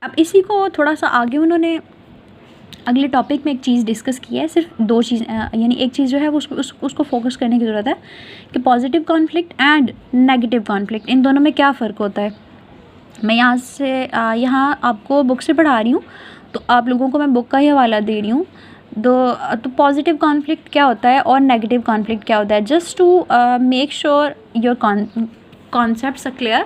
अब इसी को थोड़ा सा आगे उन्होंने अगले टॉपिक में एक चीज़ डिस्कस की है, सिर्फ दो चीज़, यानी एक चीज़ जो है वो उसको फोकस करने की ज़रूरत है कि positive conflict and negative conflict, इन दोनों में क्या फ़र्क होता है। मैं यहाँ आपको बुक से पढ़ा रही हूँ, तो आप लोगों को मैं बुक का ही हवाला दे रही हूँ। तो पॉजिटिव कॉन्फ्लिक्ट क्या होता है और नेगेटिव कॉन्फ्लिक्ट क्या होता है, just to make sure your concepts are clear.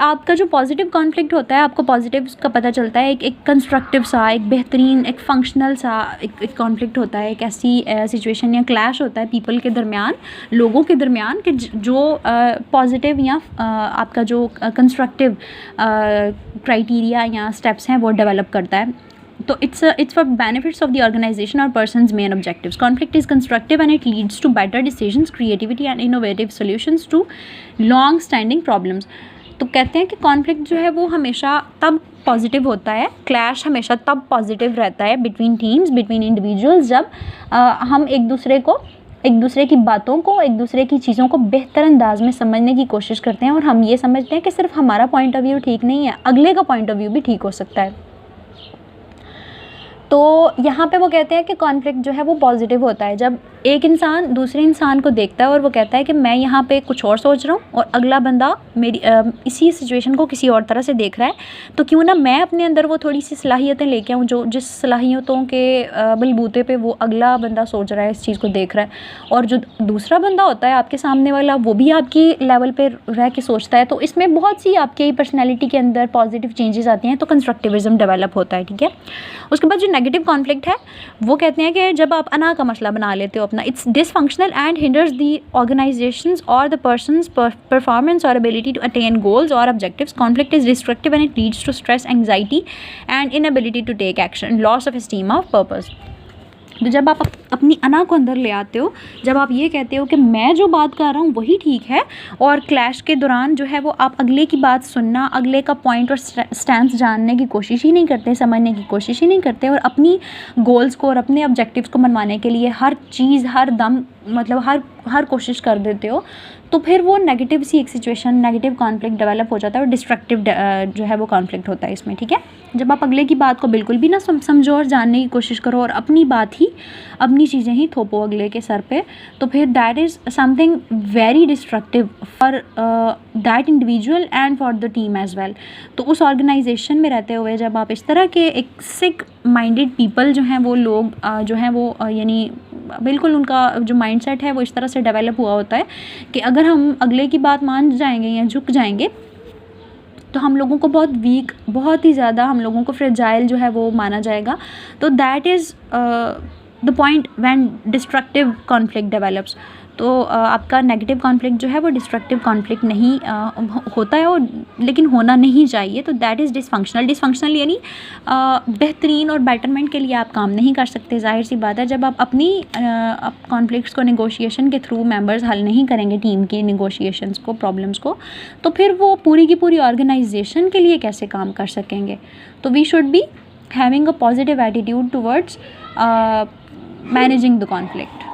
आपका जो पॉजिटिव कॉन्फ्लिक्ट होता है, आपको पॉजिटिव का पता चलता है, एक कंस्ट्रक्टिव सा, एक बेहतरीन, एक फंक्शनल सा एक कॉन्फ्लिक्ट होता है, एक ऐसी सिचुएशन या क्लैश होता है पीपल के दरमियान, लोगों के दरमियान, कि जो पॉजिटिव या आपका जो कंस्ट्रक्टिव क्राइटेरिया या स्टेप्स हैं वो डेवलप करता है। तो it's for benefits of the organization or person's main objectives. Conflict is constructive and it leads to better decisions, creativity and innovative solutions to long standing problems. तो कहते हैं कि कॉन्फ्लिक्ट जो है वो हमेशा तब पॉजिटिव होता है, क्लैश हमेशा तब पॉजिटिव रहता है बिटवीन टीम्स, बिटवीन इंडिविजुअल्स, जब हम एक दूसरे की बातों को, एक दूसरे की चीज़ों को बेहतर अंदाज में समझने की कोशिश करते हैं, और हम ये समझते हैं कि सिर्फ हमारा पॉइंट ऑफ व्यू ठीक नहीं है, अगले का पॉइंट ऑफ व्यू भी ठीक हो सकता है। तो यहाँ पे वो कहते हैं कि कॉन्फ्लिक्ट जो है वो पॉजिटिव होता है जब एक इंसान दूसरे इंसान को देखता है और वो कहता है कि मैं यहाँ पे कुछ और सोच रहा हूँ और अगला बंदा मेरी इसी सिचुएशन को किसी और तरह से देख रहा है, तो क्यों ना मैं अपने अंदर वो थोड़ी सी सलाहियतें लेके आऊँ जो जिस सलाहियतों के बलबूते पे वो अगला बंदा सोच रहा है, इस चीज़ को देख रहा है, और जो दूसरा बंदा होता है आपके सामने वाला, वो भी आपकी लेवल पर रह के सोचता है। तो इसमें बहुत सी आपकी पर्सनैलिटी के अंदर पॉजिटिव चेंजेस आती हैं, तो कंस्ट्रक्टिविज्म डेवलप होता है। ठीक है, उसके बाद जो नेगेटिव कॉन्फ्लिक्ट है वो कहते हैं कि जब आप अना का मसला बना लेते हो अपना, it's dysfunctional and hinders the organisation's और द पर्सन्स परफॉर्मेंस और एबिलिटी टू अटेन गोल्स और objectives. Conflict is destructive and it leads to stress, anxiety and inability to take action, loss of esteem of purpose. तो जब आप अपनी अना को अंदर ले आते हो, जब आप ये कहते हो कि मैं जो बात कर रहा हूँ वही ठीक है, और क्लैश के दौरान जो है वो आप अगले की बात सुनना, अगले का पॉइंट और स्टैंस जानने की कोशिश ही नहीं करते, समझने की कोशिश ही नहीं करते, और अपनी गोल्स को और अपने ऑब्जेक्टिव्स को मनवाने के लिए हर चीज़ हर दम मतलब हर कोशिश कर देते हो, तो फिर वो नेगेटिव सी एक सिचुएशन, नेगेटिव कॉन्फ्लिक्ट डेवलप हो जाता है और डिस्ट्रक्टिव जो है वो कॉन्फ्लिक्ट होता है इसमें। ठीक है, जब आप अगले की बात को बिल्कुल भी ना समझो और जानने की कोशिश करो और अपनी बात ही, अपनी चीज़ें ही थोपो अगले के सर पे, तो फिर that is something very destructive for that individual and for the team as well. तो उस ऑर्गेनाइजेशन में रहते हुए जब आप इस तरह के एक सिक माइंडेड पीपल जो हैं वो लोग जो हैं वो यानी बिल्कुल उनका जो माइंडसेट है वो इस तरह से डेवलप हुआ होता है कि अगर हम अगले की बात मान जाएंगे या झुक जाएंगे तो हम लोगों को बहुत वीक, बहुत ही ज़्यादा हम लोगों को फ्रेजाइल जो है वो माना जाएगा। तो that is the point when destructive conflict develops. तो आपका नेगेटिव कॉन्फ्लिक्ट जो है वो डिस्ट्रक्टिव कॉन्फ्लिक्ट नहीं होता है, और लेकिन होना नहीं चाहिए। तो दैट इज़ डिसफंक्शनल यानी बेहतरीन और बेटरमेंट के लिए आप काम नहीं कर सकते। जाहिर सी बात है, जब आप अपनी कॉन्फ्लिक्ट्स को नेगोशिएशन के थ्रू मेंबर्स हल नहीं करेंगे टीम की नेगोशिएशंस को, प्रॉब्लम्स को, तो फिर वो पूरी की पूरी ऑर्गेनाइजेशन के लिए कैसे काम कर सकेंगे। तो we should be having a positive attitude towards managing the conflict.